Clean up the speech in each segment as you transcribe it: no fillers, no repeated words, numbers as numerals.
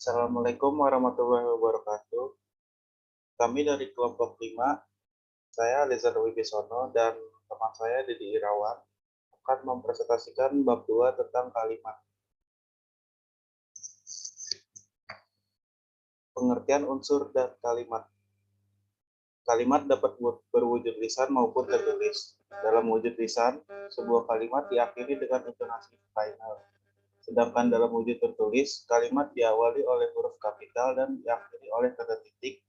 Assalamualaikum warahmatullahi wabarakatuh. Kami dari kelompok 5, saya Lezar Wibisono dan teman saya Didi Irawan akan mempresentasikan bab 2 tentang kalimat. Pengertian unsur dan kalimat. Kalimat dapat berwujud lisan maupun tertulis. Dalam wujud lisan, sebuah kalimat diakhiri dengan intonasi final. Sedangkan dalam wujud tertulis, kalimat diawali oleh huruf kapital dan diakhiri oleh tanda titik,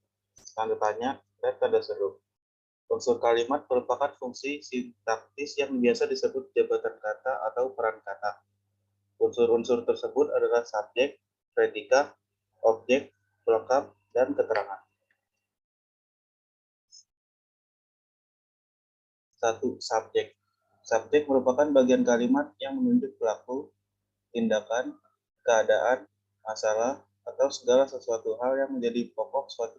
tanda tanya, dan tanda seru. Unsur kalimat merupakan fungsi sintaktis yang biasa disebut jabatan kata atau peran kata. Unsur-unsur tersebut adalah subjek, predikat, objek, pelengkap, dan keterangan. 1. Subjek. Subjek merupakan bagian kalimat yang menunjuk pelaku, tindakan, keadaan, masalah, atau segala sesuatu hal yang menjadi pokok suatu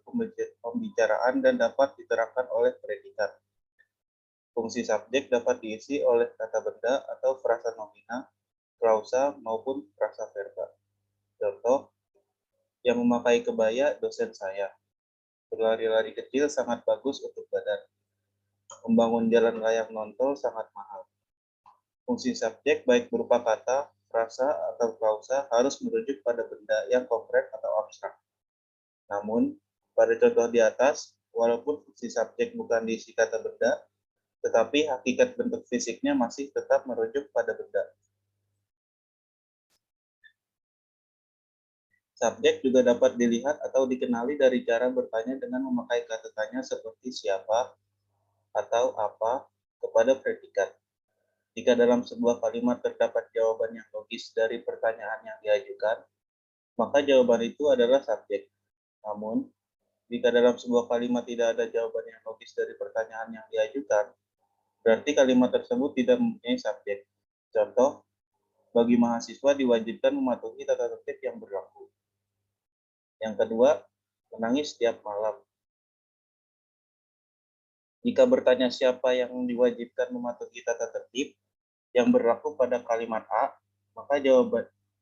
pembicaraan dan dapat diterangkan oleh predikat. Fungsi subjek dapat diisi oleh kata benda atau frasa nomina, klausa, maupun frasa verba. Contoh, yang memakai kebaya dosen saya. Berlari-lari kecil sangat bagus untuk badan. Membangun jalan layang nontol sangat mahal. Fungsi subjek baik berupa kata, frasa, atau klausa harus merujuk pada benda yang konkret atau abstrak. Namun, pada contoh di atas, walaupun fungsi subjek bukan diisi kata benda, tetapi hakikat bentuk fisiknya masih tetap merujuk pada benda. Subjek juga dapat dilihat atau dikenali dari cara bertanya dengan memakai kata tanya seperti siapa atau apa kepada predikat. Jika dalam sebuah kalimat terdapat jawaban yang logis dari pertanyaan yang diajukan, maka jawaban itu adalah subjek. Namun, jika dalam sebuah kalimat tidak ada jawaban yang logis dari pertanyaan yang diajukan, berarti kalimat tersebut tidak mempunyai subjek. Contoh, bagi mahasiswa diwajibkan mematuhi tata tertib yang berlaku. Yang kedua, menangis setiap malam. Jika bertanya siapa yang diwajibkan mematuhi tata tertib yang berlaku pada kalimat A, maka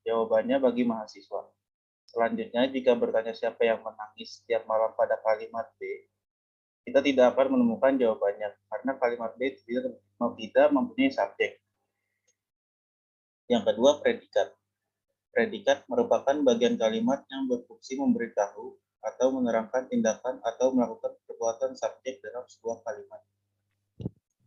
jawabannya bagi mahasiswa. Selanjutnya, jika bertanya siapa yang menangis setiap malam pada kalimat B, kita tidak akan menemukan jawabannya, karena kalimat B tidak mempunyai subjek. Yang kedua, predikat. Predikat merupakan bagian kalimat yang berfungsi memberitahu atau menerangkan tindakan atau melakukan perbuatan subjek dalam sebuah kalimat.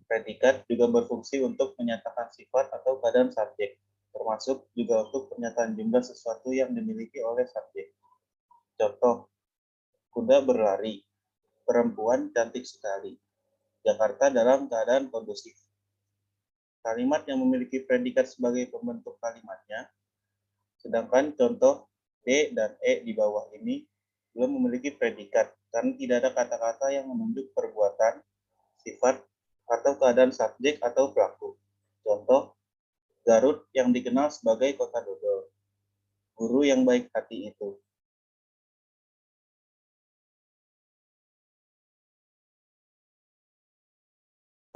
Predikat juga berfungsi untuk menyatakan sifat atau keadaan subjek, termasuk juga untuk pernyataan jumlah sesuatu yang dimiliki oleh subjek. Contoh, kuda berlari, perempuan cantik sekali, Jakarta dalam keadaan kondusif. Kalimat yang memiliki predikat sebagai pembentuk kalimatnya, sedangkan contoh D dan E di bawah ini belum memiliki predikat karena tidak ada kata-kata yang menunjuk perbuatan, sifat, atau keadaan subjek atau pelaku. Contoh, Garut yang dikenal sebagai kota dodol. Guru yang baik hati itu.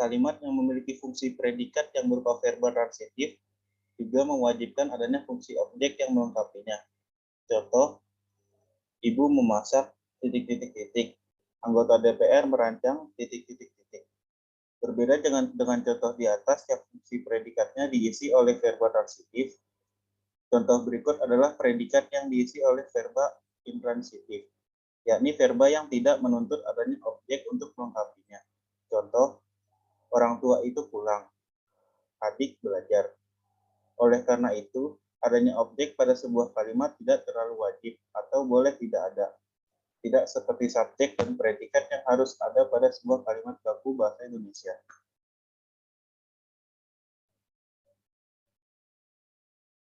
Kalimat yang memiliki fungsi predikat yang berupa verba transitif juga mewajibkan adanya fungsi objek yang melengkapinya. Contoh, ibu memasak titik-titik-titik. Anggota DPR merancang titik-titik-titik. Berbeda dengan contoh di atas yang fungsi predikatnya diisi oleh verba transitif. Contoh berikut adalah predikat yang diisi oleh verba intransitif, yakni verba yang tidak menuntut adanya objek untuk melengkapinya. Contoh, orang tua itu pulang, adik belajar. Oleh karena itu, adanya objek pada sebuah kalimat tidak terlalu wajib atau boleh tidak ada. Tidak seperti subjek dan predikat yang harus ada pada sebuah kalimat baku bahasa Indonesia.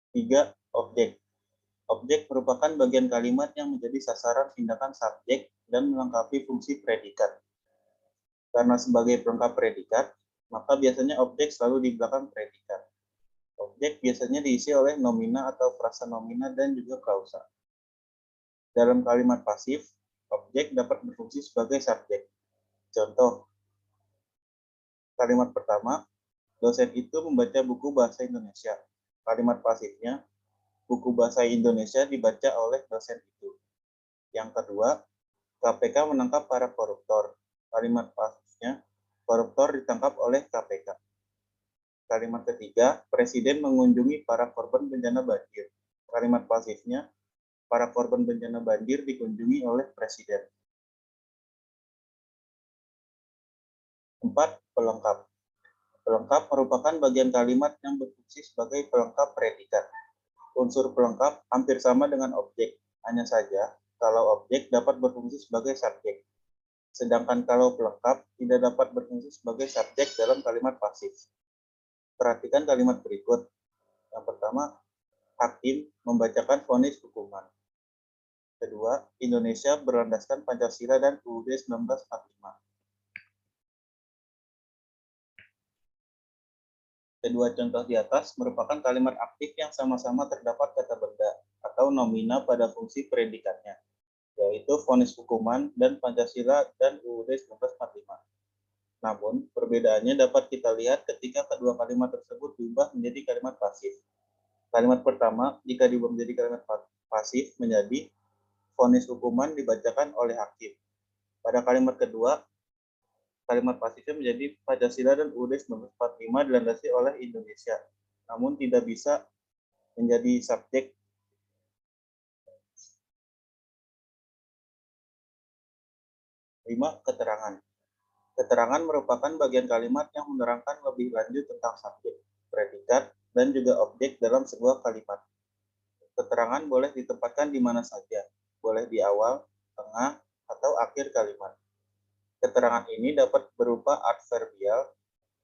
3. Objek. Objek merupakan bagian kalimat yang menjadi sasaran tindakan subjek dan melengkapi fungsi predikat. Karena sebagai pelengkap predikat, maka biasanya objek selalu di belakang predikat. Objek biasanya diisi oleh nomina atau frasa nomina dan juga klausa. Dalam kalimat pasif, objek dapat berfungsi sebagai subjek. Contoh, kalimat pertama, dosen itu membaca buku bahasa Indonesia. Kalimat pasifnya, buku bahasa Indonesia dibaca oleh dosen itu. Yang kedua, KPK menangkap para koruptor. Kalimat pasifnya, koruptor ditangkap oleh KPK. Kalimat ketiga, Presiden mengunjungi para korban bencana banjir. Kalimat pasifnya, para korban bencana banjir dikunjungi oleh Presiden. 4. Pelengkap. Pelengkap merupakan bagian kalimat yang berfungsi sebagai pelengkap predikat. Unsur pelengkap hampir sama dengan objek, hanya saja kalau objek dapat berfungsi sebagai subjek. Sedangkan kalau pelengkap tidak dapat berfungsi sebagai subjek dalam kalimat pasif. Perhatikan kalimat berikut. Yang pertama, hakim membacakan vonis hukuman. Kedua, Indonesia berlandaskan Pancasila dan UUD 1945. Kedua contoh di atas merupakan kalimat aktif yang sama-sama terdapat kata benda atau nomina pada fungsi predikatnya, yaitu vonis hukuman dan Pancasila dan UUD 1945. Namun, perbedaannya dapat kita lihat ketika kedua kalimat tersebut diubah menjadi kalimat pasif. Kalimat pertama, jika diubah menjadi kalimat pasif, menjadi vonis hukuman dibacakan oleh hakim. Pada kalimat kedua, kalimat pasifnya menjadi Pancasila dan UUD 1945 dilandasi oleh Indonesia, namun tidak bisa menjadi subjek. 5. Keterangan. Keterangan merupakan bagian kalimat yang menerangkan lebih lanjut tentang subjek, predikat, dan juga objek dalam sebuah kalimat. Keterangan boleh ditempatkan di mana saja, boleh di awal, tengah, atau akhir kalimat. Keterangan ini dapat berupa adverbial,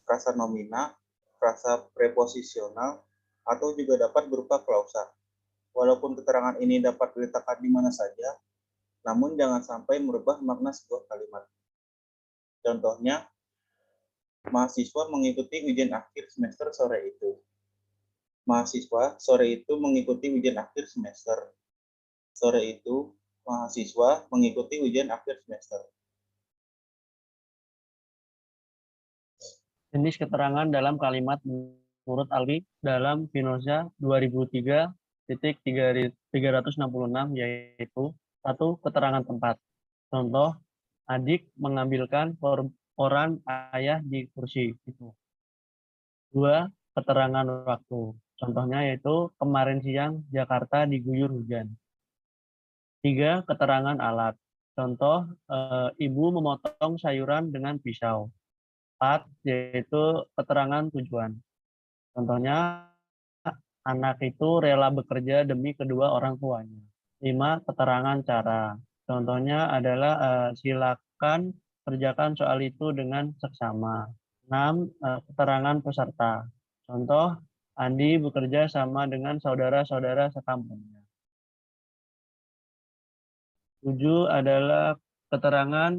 frasa nomina, frasa preposisional, atau juga dapat berupa klausa. Walaupun keterangan ini dapat diletakkan di mana saja, namun jangan sampai merubah makna sebuah kalimat. Contohnya, mahasiswa mengikuti ujian akhir semester sore itu. Mahasiswa sore itu mengikuti ujian akhir semester. Sore itu, mahasiswa mengikuti ujian akhir semester. Jenis keterangan dalam kalimat menurut Alwi dalam Spinoza 2003.366 yaitu 1. Keterangan tempat. Contoh, adik mengambilkan koran ayah di kursi itu. 2. Keterangan waktu. Contohnya yaitu kemarin siang Jakarta diguyur hujan. 3. Keterangan alat. Contoh, ibu memotong sayuran dengan pisau. 4. Yaitu keterangan tujuan. Contohnya, anak itu rela bekerja demi kedua orang tuanya. 5. Keterangan cara. Contohnya adalah silakan kerjakan soal itu dengan seksama. 6. Keterangan peserta. Contoh, Andi bekerja sama dengan saudara-saudara sekampungnya. 7 adalah keterangan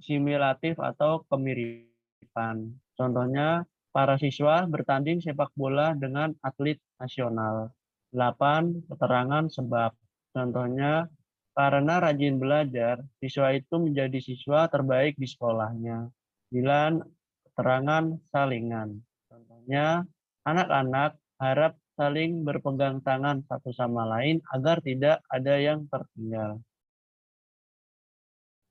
simulatif atau kemiripan. Contohnya, para siswa bertanding sepak bola dengan atlet nasional. 8. Keterangan sebab. Contohnya, karena rajin belajar, siswa itu menjadi siswa terbaik di sekolahnya. 9. Keterangan salingan. Contohnya, anak-anak harap saling berpegang tangan satu sama lain agar tidak ada yang tertinggal.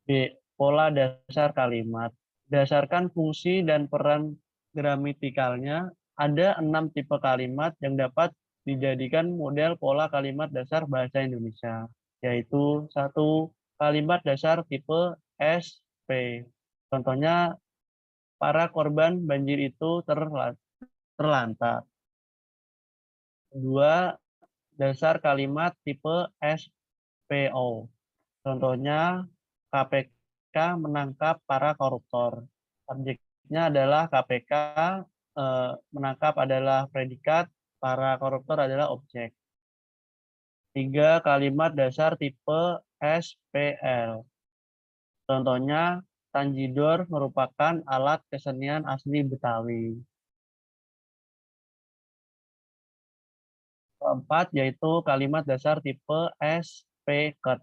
B. Pola dasar kalimat. Dasarkan fungsi dan peran gramatikalnya, ada 6 tipe kalimat yang dapat dijadikan model pola kalimat dasar bahasa Indonesia, yaitu 1. Kalimat dasar tipe SP. Contohnya, para korban banjir itu terlantar. 2. Dasar kalimat tipe SPO. Contohnya, KPK menangkap para koruptor. Subjeknya adalah KPK, menangkap adalah predikat, para koruptor adalah objek. 3. Kalimat dasar tipe SPL. Contohnya, tanjidor merupakan alat kesenian asli Betawi. 4. Yaitu kalimat dasar tipe SPKET.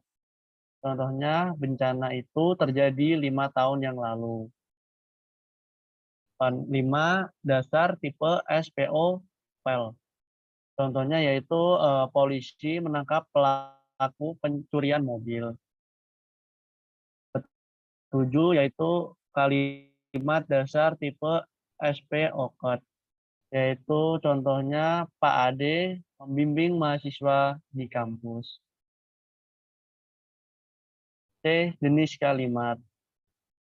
Contohnya, bencana itu terjadi 5 tahun yang lalu. 5. Dasar tipe SPO PEL. Contohnya yaitu polisi menangkap pelaku pencurian mobil. 7 yaitu kalimat dasar tipe SP Occurred, yaitu contohnya Pak Ade membimbing mahasiswa di kampus. C. Jenis kalimat.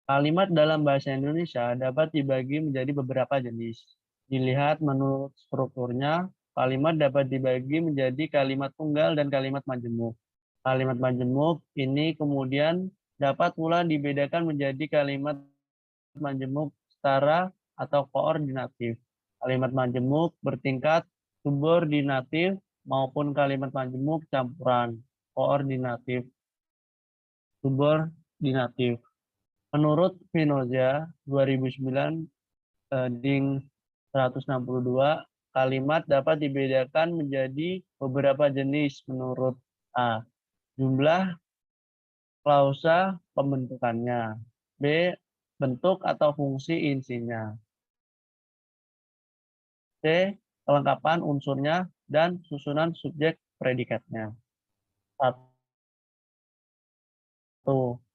Kalimat dalam bahasa Indonesia dapat dibagi menjadi beberapa jenis. Dilihat menurut strukturnya, kalimat dapat dibagi menjadi kalimat tunggal dan kalimat majemuk. Kalimat majemuk ini kemudian dapat pula dibedakan menjadi kalimat majemuk setara atau koordinatif. Kalimat majemuk bertingkat subordinatif maupun kalimat majemuk campuran koordinatif subordinatif. Menurut Spinoza 2009 ding 162, kalimat dapat dibedakan menjadi beberapa jenis menurut A. Jumlah klausa pembentukannya. B. Bentuk atau fungsi insinya. C. Kelengkapan unsurnya dan susunan subjek predikatnya. 1.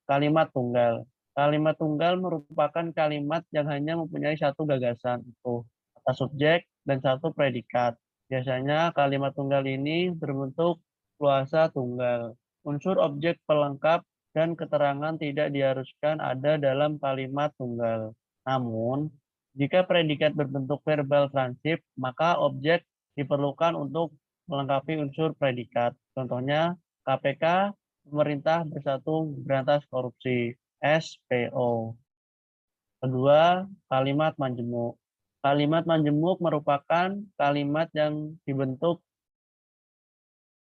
Kalimat tunggal. Kalimat tunggal merupakan kalimat yang hanya mempunyai satu gagasan, itu kata subjek dan satu predikat. Biasanya kalimat tunggal ini berbentuk kuasa tunggal. Unsur objek pelengkap dan keterangan tidak diharuskan ada dalam kalimat tunggal. Namun, jika predikat berbentuk verbal transip, maka objek diperlukan untuk melengkapi unsur predikat. Contohnya, KPK, Pemerintah Bersatu Berantas Korupsi, SPO. Kedua, kalimat majemuk. Kalimat majemuk merupakan kalimat yang dibentuk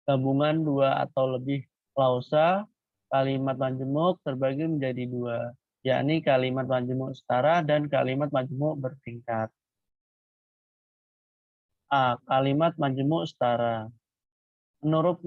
gabungan dua atau lebih klausa. Kalimat majemuk terbagi menjadi dua, yakni kalimat majemuk setara dan kalimat majemuk bertingkat. A. Kalimat majemuk setara. Menurut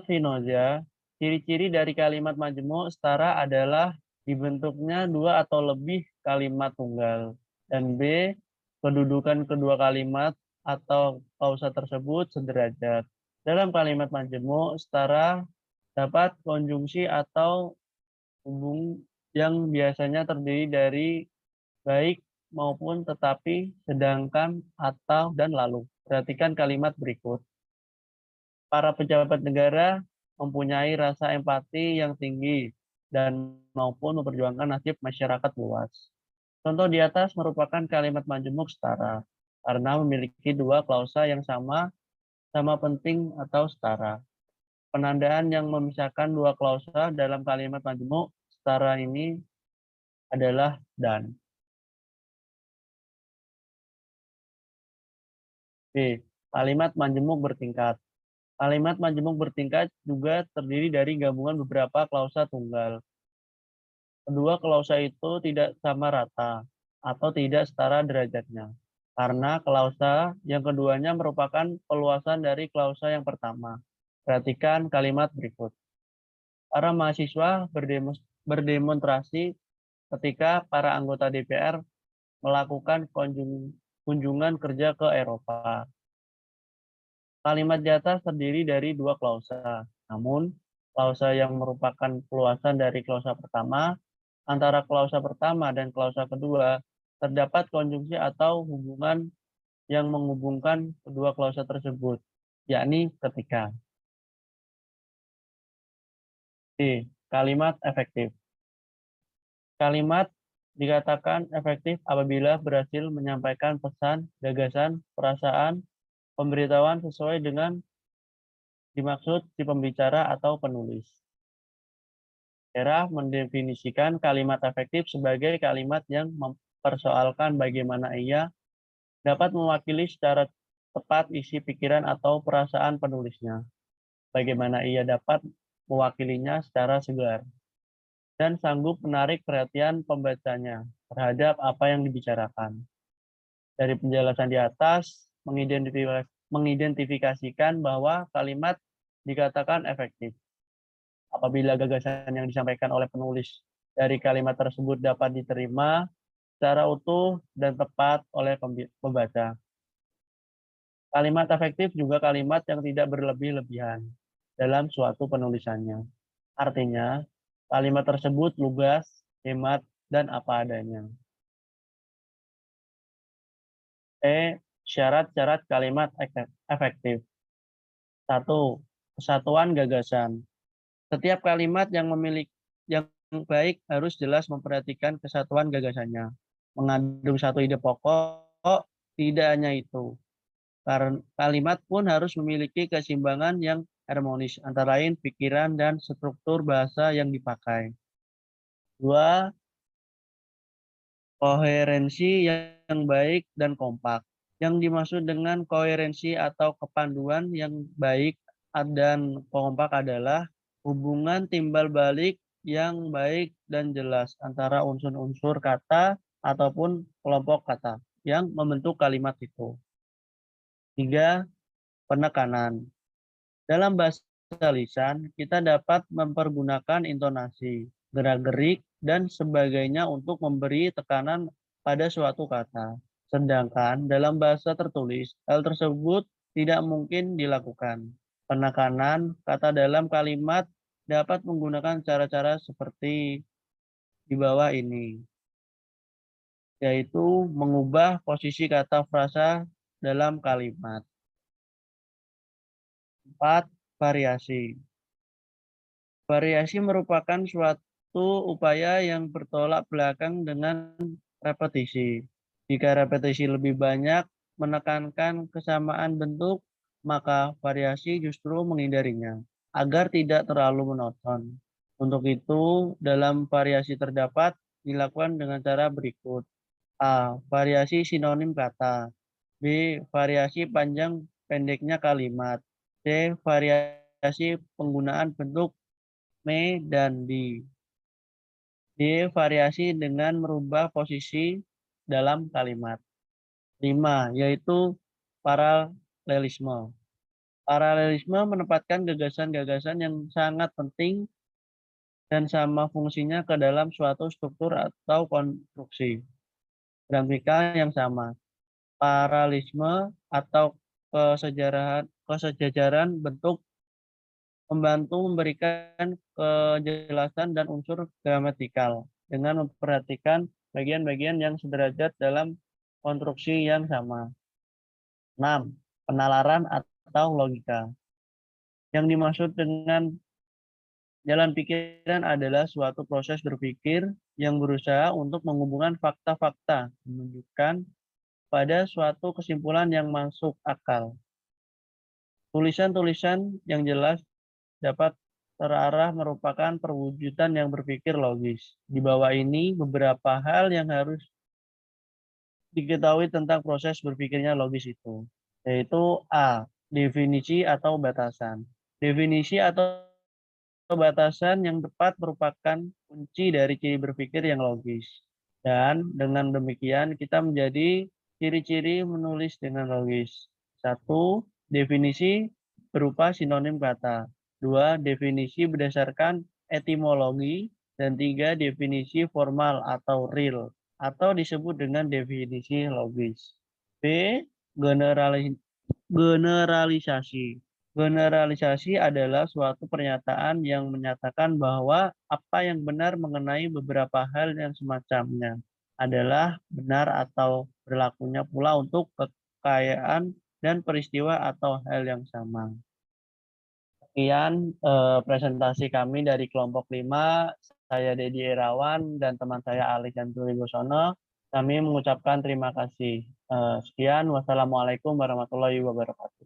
Spinoza, ciri-ciri dari kalimat majemuk setara adalah dibentuknya dua atau lebih kalimat tunggal. Dan B. Kedudukan kedua kalimat atau klausa tersebut sederajat. Dalam kalimat majemuk setara dapat konjungsi atau hubung yang biasanya terdiri dari baik maupun tetapi, sedangkan, atau, dan lalu. Perhatikan kalimat berikut. Para pejabat negara mempunyai rasa empati yang tinggi dan maupun memperjuangkan nasib masyarakat luas. Contoh di atas merupakan kalimat majemuk setara karena memiliki dua klausa yang sama penting atau setara. Penandaan yang memisahkan dua klausa dalam kalimat majemuk setara ini adalah dan. B. Kalimat majemuk bertingkat. Kalimat majemuk bertingkat juga terdiri dari gabungan beberapa klausa tunggal. Kedua klausa itu tidak sama rata atau tidak setara derajatnya, karena klausa yang keduanya merupakan peluasan dari klausa yang pertama. Perhatikan kalimat berikut. Para mahasiswa berdemonstrasi ketika para anggota DPR melakukan kunjungan kerja ke Eropa. Kalimat di atas terdiri dari dua klausa, namun klausa yang merupakan peluasan dari klausa pertama, antara klausa pertama dan klausa kedua, terdapat konjungsi atau hubungan yang menghubungkan kedua klausa tersebut, yakni ketika. D. Kalimat efektif. Kalimat dikatakan efektif apabila berhasil menyampaikan pesan, gagasan, perasaan, pemberitahuan sesuai dengan dimaksud si pembicara atau penulis. Era mendefinisikan kalimat efektif sebagai kalimat yang mempersoalkan bagaimana ia dapat mewakili secara tepat isi pikiran atau perasaan penulisnya, bagaimana ia dapat mewakilinya secara segar, dan sanggup menarik perhatian pembacanya terhadap apa yang dibicarakan. Dari penjelasan di atas, mengidentifikasikan bahwa kalimat dikatakan efektif apabila gagasan yang disampaikan oleh penulis dari kalimat tersebut dapat diterima secara utuh dan tepat oleh pembaca. Kalimat efektif juga kalimat yang tidak berlebih-lebihan dalam suatu penulisannya. Artinya, kalimat tersebut lugas, hemat, dan apa adanya. Syarat-syarat kalimat efektif. 1. Kesatuan gagasan. Setiap kalimat yang baik harus jelas memperhatikan kesatuan gagasannya. Mengandung satu ide pokok, tidak hanya itu. Karena kalimat pun harus memiliki keseimbangan yang harmonis antara lain pikiran dan struktur bahasa yang dipakai. 2. Koherensi yang baik dan kompak. Yang dimaksud dengan koherensi atau kepanduan yang baik dan kompak adalah hubungan timbal balik yang baik dan jelas antara unsur-unsur kata ataupun kelompok kata yang membentuk kalimat itu. 3. Penekanan. Dalam bahasa lisan, kita dapat mempergunakan intonasi, gerak-gerik, dan sebagainya untuk memberi tekanan pada suatu kata. Sedangkan dalam bahasa tertulis, hal tersebut tidak mungkin dilakukan. Penekanan kata dalam kalimat dapat menggunakan cara-cara seperti di bawah ini, yaitu mengubah posisi kata frasa dalam kalimat. 4. Variasi. Variasi merupakan suatu upaya yang bertolak belakang dengan repetisi. Jika repetisi lebih banyak menekankan kesamaan bentuk, maka variasi justru menghindarinya, agar tidak terlalu monoton. Untuk itu, dalam variasi terdapat dilakukan dengan cara berikut. A. Variasi sinonim kata. B. Variasi panjang pendeknya kalimat. C. Variasi penggunaan bentuk me dan di. D. Variasi dengan merubah posisi dalam kalimat. 5. Yaitu paralelisme. Paralelisme menempatkan gagasan-gagasan yang sangat penting dan sama fungsinya ke dalam suatu struktur atau konstruksi gramatikal yang sama. Paralelisme atau kesejajaran bentuk membantu memberikan kejelasan dan unsur gramatikal dengan memperhatikan bagian-bagian yang sederajat dalam konstruksi yang sama. 6. Penalaran atau logika. Yang dimaksud dengan jalan pikiran adalah suatu proses berpikir yang berusaha untuk menghubungkan fakta-fakta, menunjukkan pada suatu kesimpulan yang masuk akal. Tulisan-tulisan yang jelas dapat terarah merupakan perwujudan yang berpikir logis. Di bawah ini beberapa hal yang harus diketahui tentang proses berpikirnya logis itu, yaitu A. Definisi atau batasan. Definisi atau batasan yang tepat merupakan kunci dari ciri berpikir yang logis. Dan dengan demikian kita menjadi ciri-ciri menulis dengan logis. 1. Definisi berupa sinonim kata. 2. Definisi berdasarkan etimologi. Dan 3. Definisi formal atau real atau disebut dengan definisi logis. B. Generalisasi. Generalisasi adalah suatu pernyataan yang menyatakan bahwa apa yang benar mengenai beberapa hal yang semacamnya adalah benar atau berlakunya pula untuk kekayaan dan peristiwa atau hal yang sama. Sekian presentasi kami dari kelompok 5. Saya Dedi Irawan dan teman saya Ali Janturi Gosono. Kami mengucapkan terima kasih. Sekian, wassalamualaikum warahmatullahi wabarakatuh.